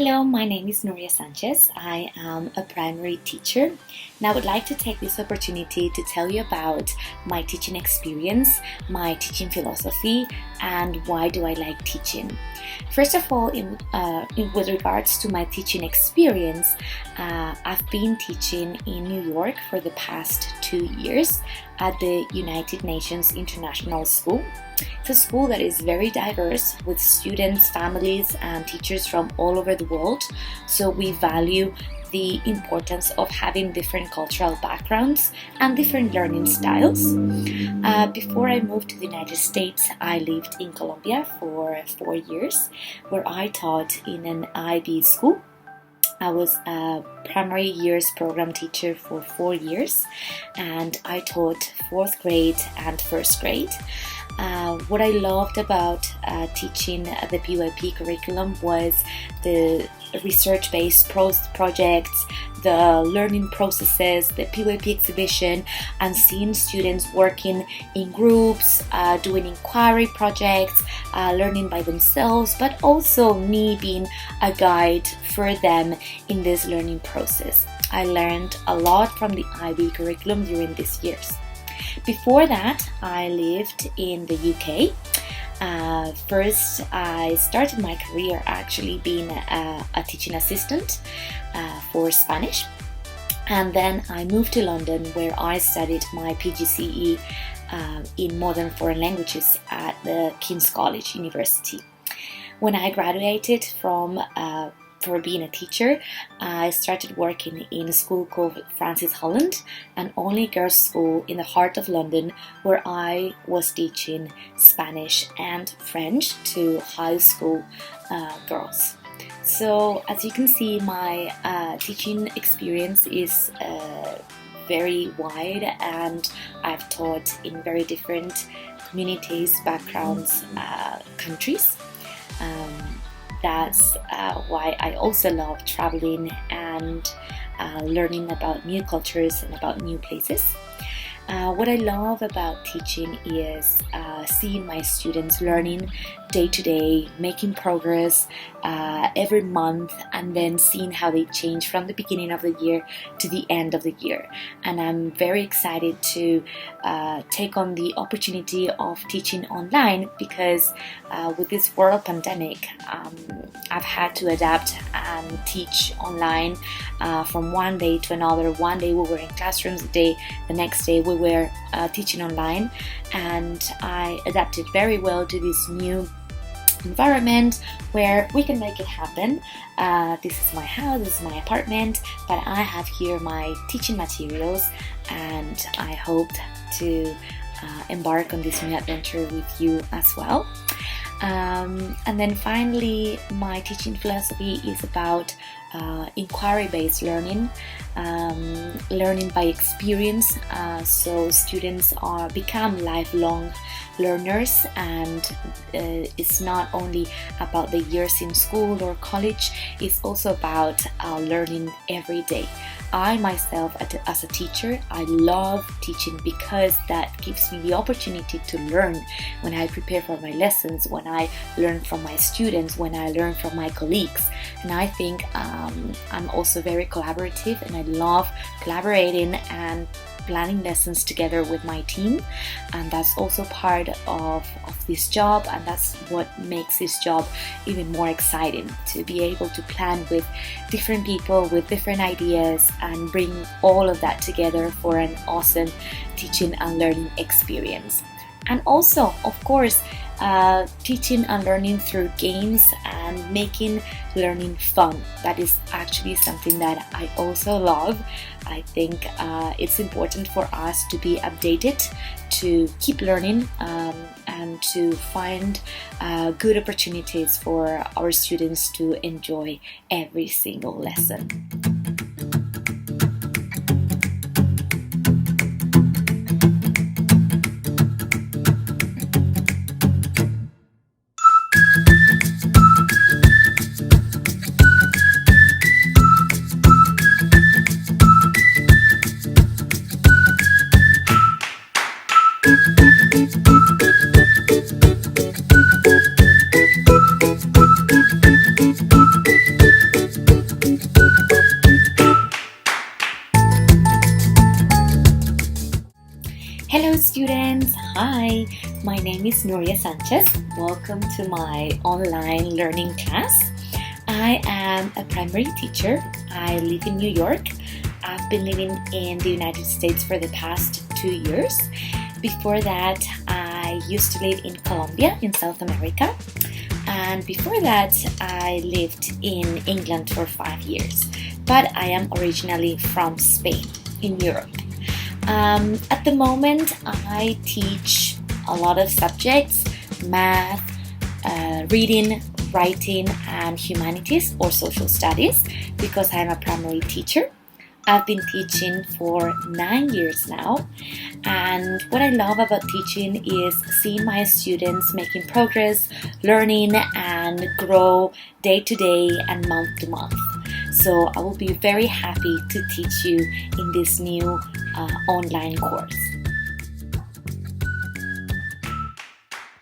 Hello, my name is Nuria Sanchez. I am a primary teacher, and I would like to take this opportunity to tell you about my teaching experience, my teaching philosophy, and why do I like teaching. First of all, with regards to my teaching experience, I've been teaching in New York for the past 2 years at the United Nations International School. It's a school that is very diverse with students, families, and teachers from all over the world. So we value the importance of having different cultural backgrounds and different learning styles. Before I moved to the United States, I lived in Colombia for 4 years, where I taught in an IB school. I was a primary years program teacher for 4 years, and I taught 4th grade and 1st grade. What I loved about teaching the PYP curriculum was the research-based projects, the learning processes, the PYP exhibition, and seeing students working in groups, doing inquiry projects, learning by themselves, but also me being a guide for them in this learning process. I learned a lot from the IB curriculum during these years. Before that, I lived in the UK. First, I started my career actually being a teaching assistant for Spanish. And then I moved to London, where I studied my PGCE in Modern Foreign Languages at the King's College University. When I graduated for being a teacher, I started working in a school called Francis Holland, an only girls' school in the heart of London, where I was teaching Spanish and French to high school girls. So as you can see, my teaching experience is very wide, and I've taught in very different communities, backgrounds, countries. That's why I also love traveling and learning about new cultures and about new places. What I love about teaching is seeing my students learning day to day, making progress every month, and then seeing how they change from the beginning of the year to the end of the year. And I'm very excited to take on the opportunity of teaching online, because with this world pandemic, I've had to adapt and teach online from one day to another. One day we were in classrooms, the next day we were teaching online, and I adapted very well to this new environment where we can make it happen. This is my house, this is my apartment, but I have here my teaching materials, and I hope to embark on this new adventure with you as well. And then finally, my teaching philosophy is about inquiry-based learning, learning by experience, so students become lifelong learners, and it's not only about the years in school or college, it's also about learning every day. I myself, as a teacher, I love teaching because that gives me the opportunity to learn when I prepare for my lessons, when I learn from my students, when I learn from my colleagues. And I think I'm also very collaborative, and I love collaborating and planning lessons together with my team, and that's also part of this job, and that's what makes this job even more exciting, to be able to plan with different people with different ideas and bring all of that together for an awesome teaching and learning experience. And also, of course, teaching and learning through games and making learning fun. That is actually something that I also love. I think it's important for us to be updated, to keep learning, and to find good opportunities for our students to enjoy every single lesson. students! Hi, my name is Nuria Sanchez. Welcome to my online learning class. I am a primary teacher. I live in New York. I've been living in the United States for the past 2 years. Before that, I used to live in Colombia in South America. And before that, I lived in England for 5 years. But I am originally from Spain in Europe. At the moment, I teach a lot of subjects: math, reading, writing, and humanities or social studies, because I'm a primary teacher. I've been teaching for 9 years now, and what I love about teaching is seeing my students making progress, learning, and grow day to day and month to month. So I will be very happy to teach you in this new online course.